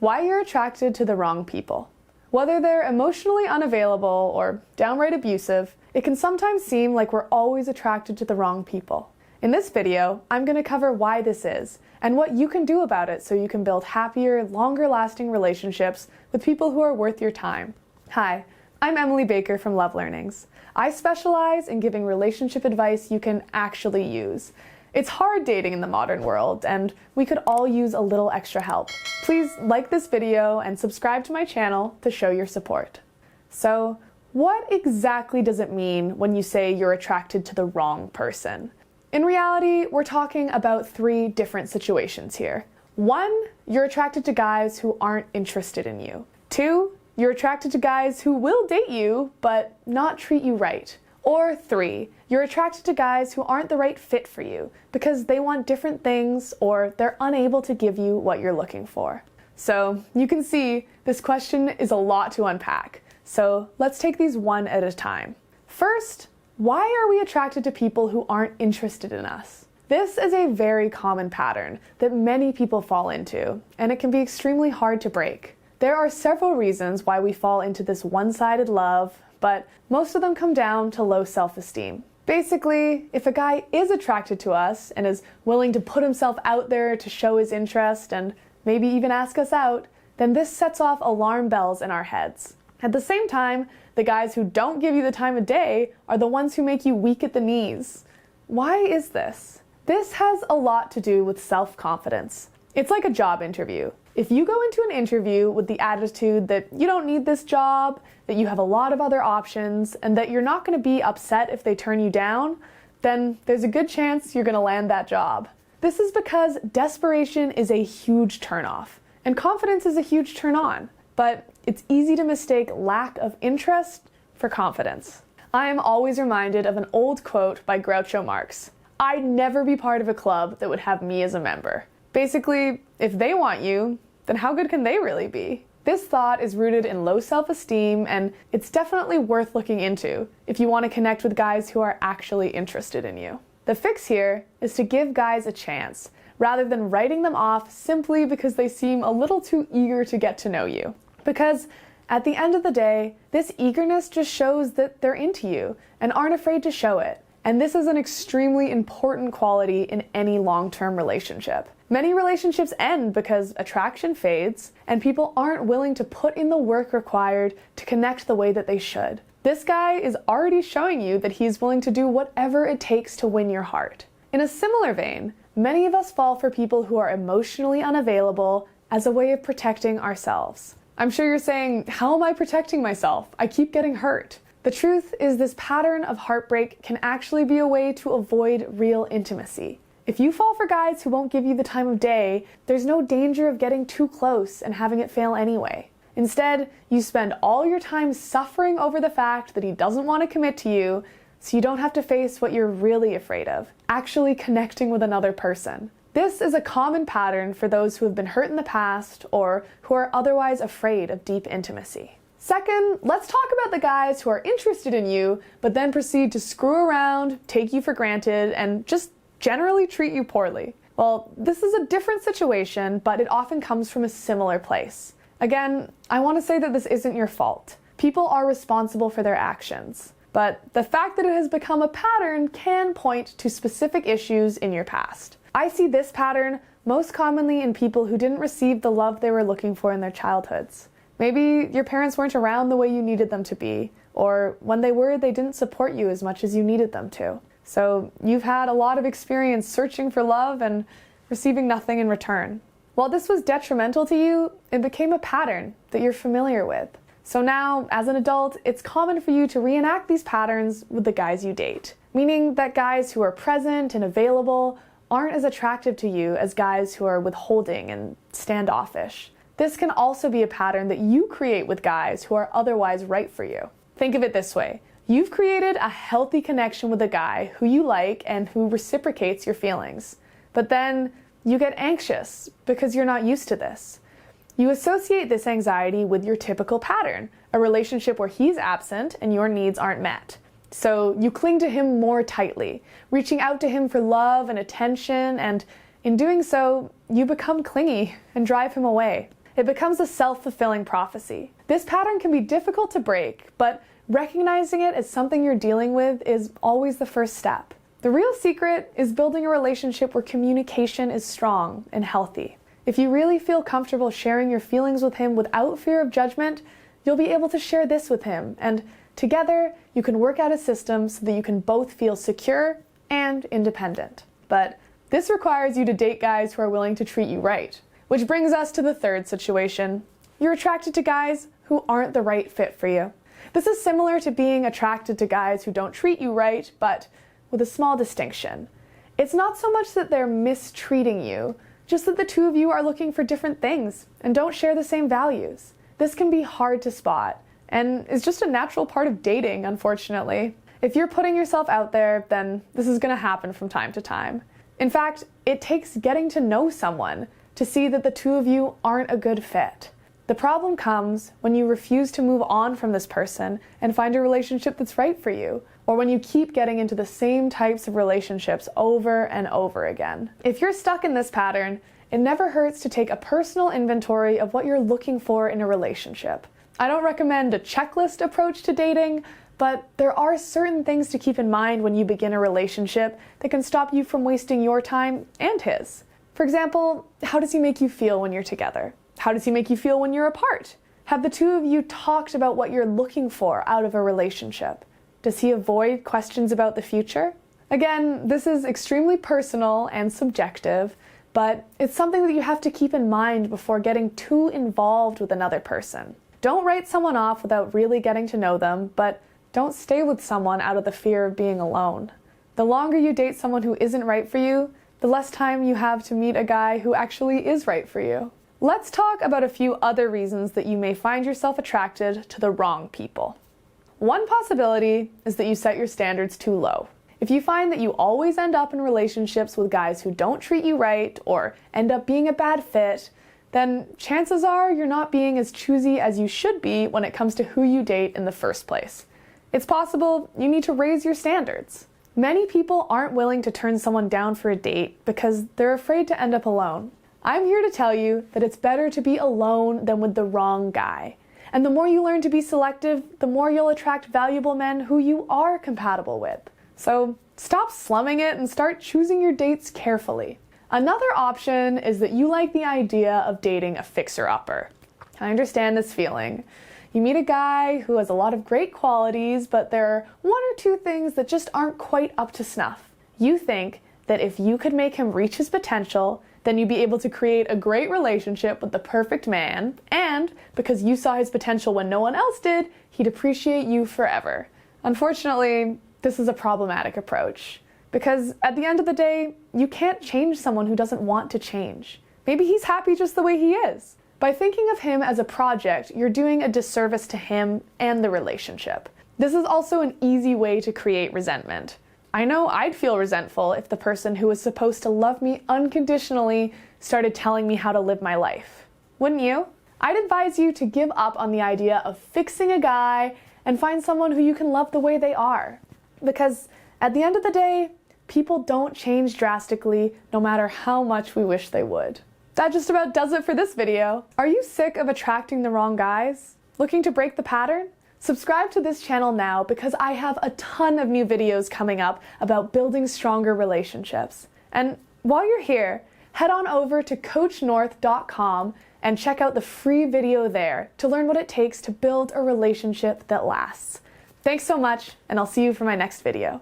Why you're attracted to the wrong people. Whether they're emotionally unavailable or downright abusive, it can sometimes seem like we're always attracted to the wrong people. In this video, I'm going to cover why this is and what you can do about it so you can build happier, longer-lasting relationships with people who are worth your time. Hi, I'm Emily Baker from LoveLearnings. I specialize in giving relationship advice you can actually use. It's hard dating in the modern world, and we could all use a little extra help. Please like this video and subscribe to my channel to show your support. So, what exactly does it mean when you say you're attracted to the wrong person? In reality, we're talking about 3 different situations here. 1, you're attracted to guys who aren't interested in you. 2, you're attracted to guys who will date you, but not treat you right. Or 3, you're attracted to guys who aren't the right fit for you because they want different things or they're unable to give you what you're looking for. So you can see this question is a lot to unpack. So let's take these one at a time. First, why are we attracted to people who aren't interested in us? This is a very common pattern that many people fall into, and it can be extremely hard to break. There are several reasons why we fall into this one-sided love, but most of them come down to low self-esteem. Basically, if a guy is attracted to us and is willing to put himself out there to show his interest and maybe even ask us out, then this sets off alarm bells in our heads. At the same time, the guys who don't give you the time of day are the ones who make you weak at the knees. Why is this? This has a lot to do with self-confidence. It's like a job interview. If you go into an interview with the attitude that you don't need this job, that you have a lot of other options, and that you're not going to be upset if they turn you down, then there's a good chance you're going to land that job. This is because desperation is a huge turnoff, and confidence is a huge turn on. But it's easy to mistake lack of interest for confidence. I am always reminded of an old quote by Groucho Marx. I'd never be part of a club that would have me as a member. Basically, if they want you, then how good can they really be? This thought is rooted in low self-esteem, and it's definitely worth looking into if you want to connect with guys who are actually interested in you. The fix here is to give guys a chance, rather than writing them off simply because they seem a little too eager to get to know you. Because at the end of the day, this eagerness just shows that they're into you and aren't afraid to show it. And this is an extremely important quality in any long-term relationship. Many relationships end because attraction fades and people aren't willing to put in the work required to connect the way that they should. This guy is already showing you that he's willing to do whatever it takes to win your heart. In a similar vein, many of us fall for people who are emotionally unavailable as a way of protecting ourselves. I'm sure you're saying, how am I protecting myself? I keep getting hurt. The truth is this pattern of heartbreak can actually be a way to avoid real intimacy. If you fall for guys who won't give you the time of day, there's no danger of getting too close and having it fail anyway. Instead, you spend all your time suffering over the fact that he doesn't want to commit to you, so you don't have to face what you're really afraid of, actually connecting with another person. This is a common pattern for those who have been hurt in the past or who are otherwise afraid of deep intimacy. Second, let's talk about the guys who are interested in you, but then proceed to screw around, take you for granted, and just generally treat you poorly. Well, this is a different situation, but it often comes from a similar place. Again, I want to say that this isn't your fault. People are responsible for their actions. But the fact that it has become a pattern can point to specific issues in your past. I see this pattern most commonly in people who didn't receive the love they were looking for in their childhoods. Maybe your parents weren't around the way you needed them to be, or when they were, they didn't support you as much as you needed them to. So you've had a lot of experience searching for love and receiving nothing in return. While this was detrimental to you, it became a pattern that you're familiar with. So now, as an adult, it's common for you to reenact these patterns with the guys you date, meaning that guys who are present and available aren't as attractive to you as guys who are withholding and standoffish. This can also be a pattern that you create with guys who are otherwise right for you. Think of it this way. You've created a healthy connection with a guy who you like and who reciprocates your feelings. But then you get anxious because you're not used to this. You associate this anxiety with your typical pattern, a relationship where he's absent and your needs aren't met. So you cling to him more tightly, reaching out to him for love and attention, and in doing so, you become clingy and drive him away. It becomes a self-fulfilling prophecy. This pattern can be difficult to break, but recognizing it as something you're dealing with is always the first step. The real secret is building a relationship where communication is strong and healthy. If you really feel comfortable sharing your feelings with him without fear of judgment, you'll be able to share this with him, and together you can work out a system so that you can both feel secure and independent. But this requires you to date guys who are willing to treat you right. Which brings us to the third situation. You're attracted to guys who aren't the right fit for you. This is similar to being attracted to guys who don't treat you right, but with a small distinction. It's not so much that they're mistreating you, just that the two of you are looking for different things and don't share the same values. This can be hard to spot, and is just a natural part of dating, unfortunately. If you're putting yourself out there, then this is going to happen from time to time. In fact, it takes getting to know someone to see that the two of you aren't a good fit. The problem comes when you refuse to move on from this person and find a relationship that's right for you, or when you keep getting into the same types of relationships over and over again. If you're stuck in this pattern, it never hurts to take a personal inventory of what you're looking for in a relationship. I don't recommend a checklist approach to dating, but there are certain things to keep in mind when you begin a relationship that can stop you from wasting your time and his. For example, how does he make you feel when you're together? How does he make you feel when you're apart? Have the two of you talked about what you're looking for out of a relationship? Does he avoid questions about the future? Again, this is extremely personal and subjective, but it's something that you have to keep in mind before getting too involved with another person. Don't write someone off without really getting to know them, but don't stay with someone out of the fear of being alone. The longer you date someone who isn't right for you, the less time you have to meet a guy who actually is right for you. Let's talk about a few other reasons that you may find yourself attracted to the wrong people. One possibility is that you set your standards too low. If you find that you always end up in relationships with guys who don't treat you right or end up being a bad fit, then chances are you're not being as choosy as you should be when it comes to who you date in the first place. It's possible you need to raise your standards. Many people aren't willing to turn someone down for a date because they're afraid to end up alone. I'm here to tell you that it's better to be alone than with the wrong guy. And the more you learn to be selective, the more you'll attract valuable men who you are compatible with. So stop slumming it and start choosing your dates carefully. Another option is that you like the idea of dating a fixer-upper. I understand this feeling. You meet a guy who has a lot of great qualities, but there are one or two things that just aren't quite up to snuff. You think that if you could make him reach his potential, then you'd be able to create a great relationship with the perfect man, and because you saw his potential when no one else did, he'd appreciate you forever. Unfortunately, this is a problematic approach, because at the end of the day, you can't change someone who doesn't want to change. Maybe he's happy just the way he is. By thinking of him as a project, you're doing a disservice to him and the relationship. This is also an easy way to create resentment. I know I'd feel resentful if the person who was supposed to love me unconditionally started telling me how to live my life. Wouldn't you? I'd advise you to give up on the idea of fixing a guy and find someone who you can love the way they are. Because at the end of the day, people don't change drastically no matter how much we wish they would. That just about does it for this video. Are you sick of attracting the wrong guys? Looking to break the pattern? Subscribe to this channel now because I have a ton of new videos coming up about building stronger relationships. And while you're here, head on over to coachnorth.com and check out the free video there to learn what it takes to build a relationship that lasts. Thanks so much, and I'll see you for my next video.